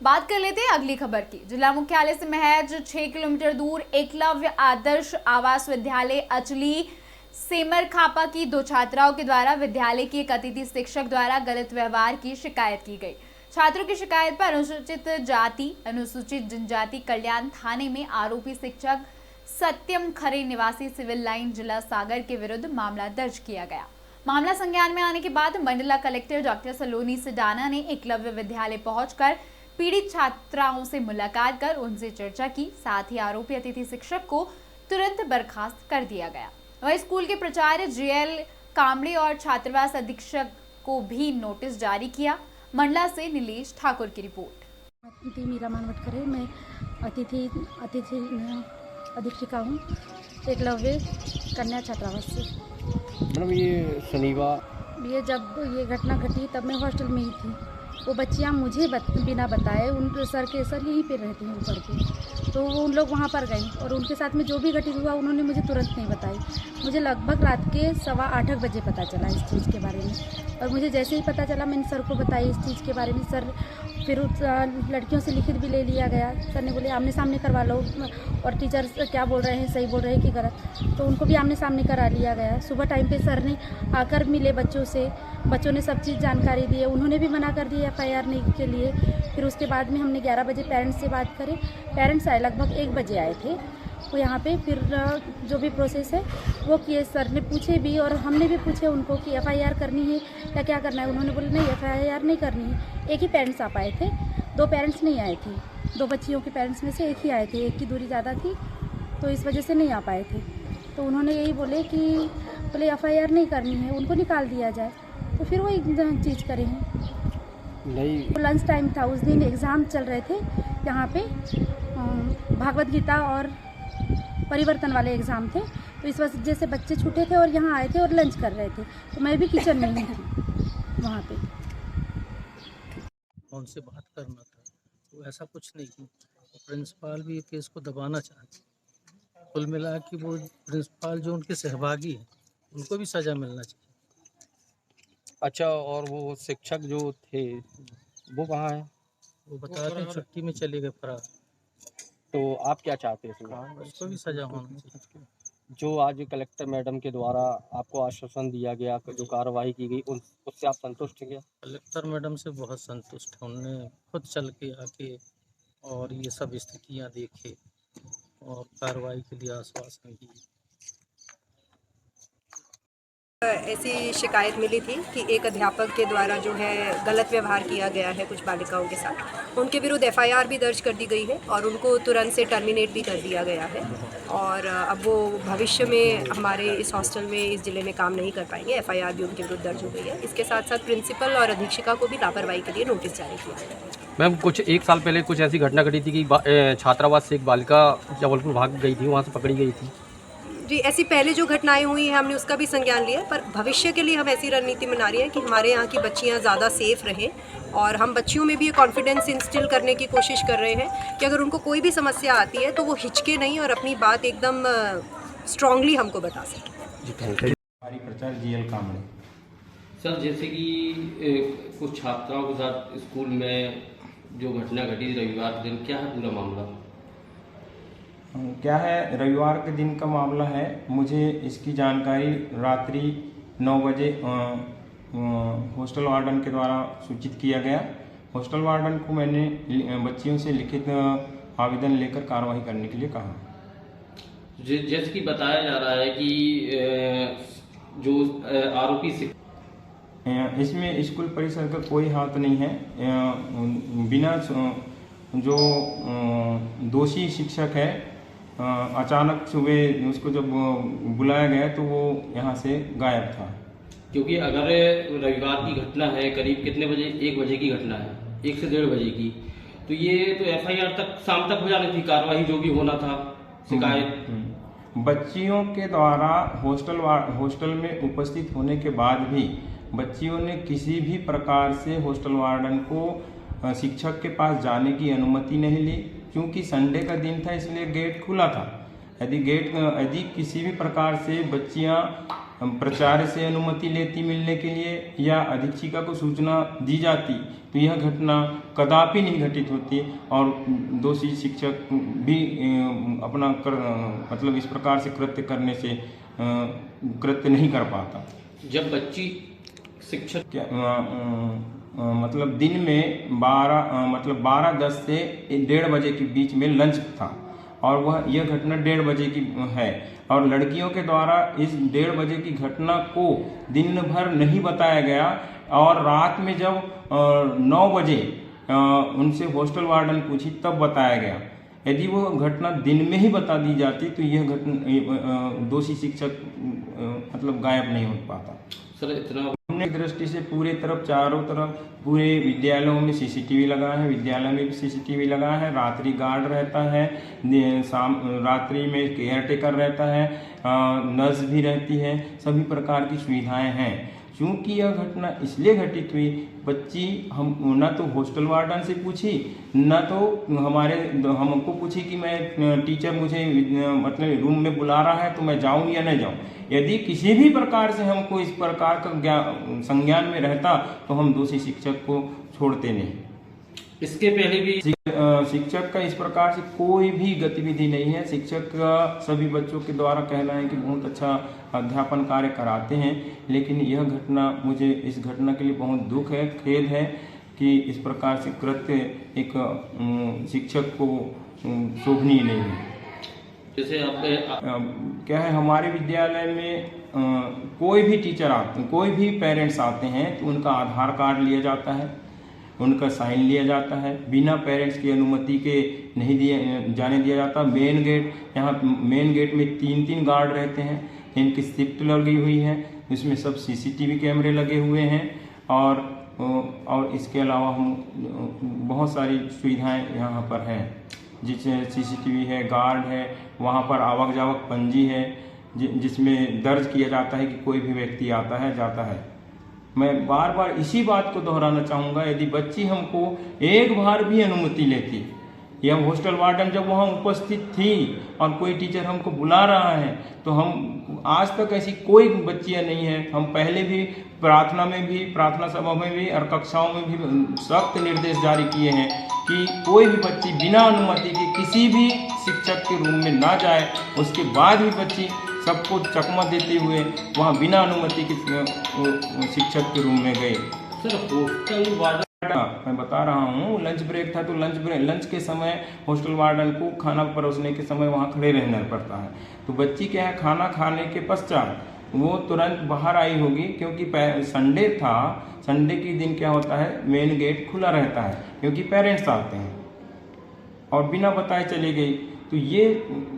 बात कर लेते हैं अगली खबर की। जिला मुख्यालय से महज 6 किलोमीटर दूर एकलव्य आदर्श आवास विद्यालय अचली सेमर खापा की 2 छात्राओं के द्वारा विद्यालय की एक अतिथि शिक्षक द्वारा गलत व्यवहार की शिकायत की गई। छात्रों की शिकायत पर अनुसूचित जाति अनुसूचित जनजाति कल्याण थाने में आरोपी शिक्षक सत्यम खरे निवासी सिविल लाइन जिला सागर के विरुद्ध मामला दर्ज किया गया। मामला संज्ञान में आने के बाद मंडला कलेक्टर डॉक्टर सलोनी सिडाना ने एकलव्य विद्यालय पहुंचकर पीड़ित छात्राओं से मुलाकात कर उनसे चर्चा की। साथ ही आरोपी अतिथि शिक्षक को तुरंत बर्खास्त कर दिया गया। वहीं स्कूल के प्राचार्य जीएल कामड़े और छात्रावास अधीक्षक को भी नोटिस जारी किया। मंडला से नीलेश ठाकुर की रिपोर्ट। मीरा मानवटकर है, मैं अतिथि अधीक्षिका हूँ एकलव्य कन्या छात्रावास से। मैडम ये शनिवार जब ये घटना घटी तब मैं हॉस्टल में ही थी। वो बच्चियाँ मुझे बिना बताए उन सर यहीं पे रहती हैं ऊपर पे, तो वो उन लोग वहाँ पर गई और उनके साथ में जो भी घटित हुआ उन्होंने मुझे तुरंत नहीं बताई। मुझे लगभग रात के 8:15 बजे पता चला इस चीज़ के बारे में, और मुझे जैसे ही पता चला मैंने सर को बताई इस चीज़ के बारे में। सर फिर उस लड़कियों से लिखित भी ले लिया गया। सर ने बोले आमने सामने करवा लो, और टीचर क्या बोल रहे हैं, सही बोल रहे हैं कि गलत, तो उनको भी आमने सामने करा लिया गया। सुबह टाइम पे सर ने आकर मिले बच्चों से, बच्चों ने सब चीज़ जानकारी दी है, उन्होंने भी मना कर दिया FIR नहीं के लिए। फिर उसके बाद में हमने 11 बजे पेरेंट्स से बात करें। पेरेंट्स आए, लगभग 1 बजे आए थे वो यहाँ पे। फिर जो भी प्रोसेस है वो किए। सर ने पूछे भी और हमने भी पूछे उनको कि FIR करनी है या क्या करना है। उन्होंने बोला नहीं FIR नहीं करनी है। एक ही पेरेंट्स आ पाए थे, 2 पेरेंट्स नहीं आए थे। 2 बच्चियों के पेरेंट्स में से एक ही आए थे, एक की दूरी ज़्यादा थी तो इस वजह से नहीं आ पाए थे। तो उन्होंने यही बोले FIR नहीं करनी है, उनको निकाल दिया जाए। तो फिर वही चीज़ करेंगे। नहीं लंच टाइम था उस दिन, एग्ज़ाम चल रहे थे यहाँ पे, भागवत गीता और परिवर्तन वाले एग्ज़ाम थे। तो इस वजह से बच्चे छूटे थे और यहाँ आए थे और लंच कर रहे थे, तो मैं भी किचन में ही थी वहाँ पे। उनसे बात करना था, तो ऐसा कुछ नहीं की। प्रिंसिपल भी केस को दबाना चाहती। कुल मिला कि वो प्रिंसिपल जो उनके सहभागी हैं उनको भी सज़ा मिलना चाहिए। अच्छा, और वो शिक्षक जो थे वो कहाँ हैं? वो बता रहे हैं छुट्टी में चले गए फरार। तो आप क्या चाहते हैं उसको भी सज़ा होना चाहिए। जो आज कलेक्टर मैडम के द्वारा आपको आश्वासन दिया गया, जो कार्रवाई की गई, उससे आप संतुष्ट हैं क्या? कलेक्टर मैडम से बहुत संतुष्ट हैं। उन्होंने खुद चल के आके और ये सब स्थितियाँ देखे और कार्रवाई के लिए आश्वासन दिए। ऐसी शिकायत मिली थी कि एक अध्यापक के द्वारा जो है गलत व्यवहार किया गया है कुछ बालिकाओं के साथ। उनके विरुद्ध FIR भी दर्ज कर दी गई है और उनको तुरंत से टर्मिनेट भी कर दिया गया है। और अब वो भविष्य में हमारे इस हॉस्टल में, इस ज़िले में काम नहीं कर पाएंगे। FIR भी उनके विरुद्ध दर्ज हो गई है। इसके साथ साथ प्रिंसिपल और अधीक्षिका को भी लापरवाही के लिए नोटिस जारी किया है। मैम, कुछ 1 साल पहले कुछ ऐसी घटना घटी थी कि छात्रावास से एक बालिका जबलपुर भाग गई थी, वहाँ से पकड़ी गई थी। जी, ऐसी पहले जो घटनाएं हुई हैं हमने उसका भी संज्ञान लिया, पर भविष्य के लिए हम ऐसी रणनीति बना रही हैं कि हमारे यहाँ की बच्चियाँ ज़्यादा सेफ रहें। और हम बच्चियों में भी ये कॉन्फिडेंस इंस्टिल करने की कोशिश कर रहे हैं कि अगर उनको कोई भी समस्या आती है तो वो हिचके नहीं और अपनी बात एकदम स्ट्रांगली हमको बता सकें। हमारी प्राचार्य जीएल कामड़े। सर, जैसे कि कुछ छात्राओं के साथ स्कूल में जो घटना घटी रविवार के दिन, क्या है पूरा मामला? क्या है, रविवार के दिन का मामला है। मुझे इसकी जानकारी रात्रि 9 बजे हॉस्टल वार्डन के द्वारा सूचित किया गया। हॉस्टल वार्डन को मैंने बच्चियों से लिखित आवेदन लेकर कार्रवाई करने के लिए कहा। जैसे कि बताया जा रहा है कि जो आरोपी से इसमें स्कूल परिसर का कोई हाथ नहीं है। बिना जो दोषी शिक्षक है, अचानक सुबह उसको जब बुलाया गया तो वो यहाँ से गायब था। क्योंकि अगर रविवार की घटना है, करीब कितने बजे, 1 बजे की घटना है, 1 से 1:30 बजे की, तो ये तो FIR तक शाम तक हो जानी थी, कार्रवाई जो भी होना था, शिकायत। बच्चियों के द्वारा हॉस्टल में उपस्थित होने के बाद भी बच्चियों ने किसी भी प्रकार से हॉस्टल वार्डन को शिक्षक के पास जाने की अनुमति नहीं ली। क्योंकि संडे का दिन था इसलिए गेट खुला था। यदि किसी भी प्रकार से बच्चियां प्राचार्य से अनुमति लेती मिलने के लिए या अधीक्षिका को सूचना दी जाती तो यह घटना कदापि नहीं घटित होती और दोषी शिक्षक भी अपना मतलब इस प्रकार से कृत्य करने से कृत्य नहीं कर पाता। जब बच्ची शिक्षक मतलब दिन में 12:10 से 1:30 बजे के बीच में लंच था और यह घटना 1:30 बजे की है और लड़कियों के द्वारा इस 1:30 बजे की घटना को दिन भर नहीं बताया गया और रात में जब 9 बजे उनसे हॉस्टल वार्डन पूछी तब बताया गया। यदि वो घटना दिन में ही बता दी जाती तो यह घटना दोषी शिक्षक मतलब गायब नहीं हो पाता। सर इतना की दृष्टि से पूरे तरफ चारों तरफ पूरे विद्यालयों में सीसीटीवी लगा है, विद्यालय में भी सीसीटीवी लगा है, रात्रि गार्ड रहता है, रात्रि में केयर टेकर रहता है, नर्स भी रहती है, सभी प्रकार की सुविधाएं हैं। क्योंकि यह घटना इसलिए घटित हुई, बच्ची हम न तो हॉस्टल वार्डन से पूछी न तो हमको पूछी कि मैं टीचर मुझे मतलब रूम में बुला रहा है तो मैं जाऊं या नहीं जाऊं। यदि किसी भी प्रकार से हमको इस प्रकार का संज्ञान में रहता तो हम दोषी शिक्षक को छोड़ते नहीं। इसके पहले भी शिक्षक का इस प्रकार से कोई भी गतिविधि नहीं है। शिक्षक सभी बच्चों के द्वारा कहना है कि बहुत अच्छा अध्यापन कार्य कराते हैं, लेकिन यह घटना मुझे इस घटना के लिए बहुत दुख है, खेद है कि इस प्रकार से कृत्य एक शिक्षक को शोभनीय नहीं है। जैसे क्या है हमारे विद्यालय में कोई भी टीचर आते हैं, कोई भी पेरेंट्स आते हैं तो उनका आधार कार्ड लिया जाता है, उनका साइन लिया जाता है, बिना पेरेंट्स की अनुमति के नहीं जाने दिया जाता। मेन गेट यहाँ मेन गेट में 3-3 गार्ड रहते हैं, इनकी शिफ्ट लगी हुई है, इसमें सब सीसीटीवी कैमरे लगे हुए हैं और इसके अलावा हम बहुत सारी सुविधाएं यहाँ पर हैं, जिसमें सीसीटीवी है, गार्ड है, वहाँ पर आवक जावक पंजी है जिसमें दर्ज किया जाता है कि कोई भी व्यक्ति आता है जाता है। मैं बार बार इसी बात को दोहराना चाहूँगा, यदि बच्ची हमको एक बार भी अनुमति लेती या हॉस्टल वार्डन जब वहाँ उपस्थित थी और कोई टीचर हमको बुला रहा है तो हम आज तक ऐसी कोई बच्चियाँ नहीं है। हम पहले भी प्रार्थना सभा में भी और कक्षाओं में भी सख्त निर्देश जारी किए हैं कि कोई भी बच्ची बिना अनुमति के किसी भी शिक्षक के रूम में ना जाए। उसके बाद ही बच्ची सबको चकमा देते हुए वहाँ बिना अनुमति के शिक्षक के रूम में गए। सर हॉस्टल वार्डन मैं बता रहा हूँ, लंच ब्रेक था तो लंच के समय हॉस्टल वार्डन को खाना परोसने के समय वहाँ खड़े रहना पड़ता है। तो बच्ची क्या है, खाना खाने के पश्चात वो तुरंत बाहर आई होगी, क्योंकि संडे था। संडे के दिन क्या होता है, मेन गेट खुला रहता है क्योंकि पेरेंट्स आते हैं, और बिना बताए चली गई। तो ये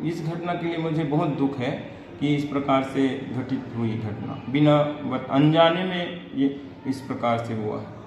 इस घटना के लिए मुझे बहुत दुख है कि इस प्रकार से घटित हुई घटना, बिना अनजाने में ये इस प्रकार से हुआ है।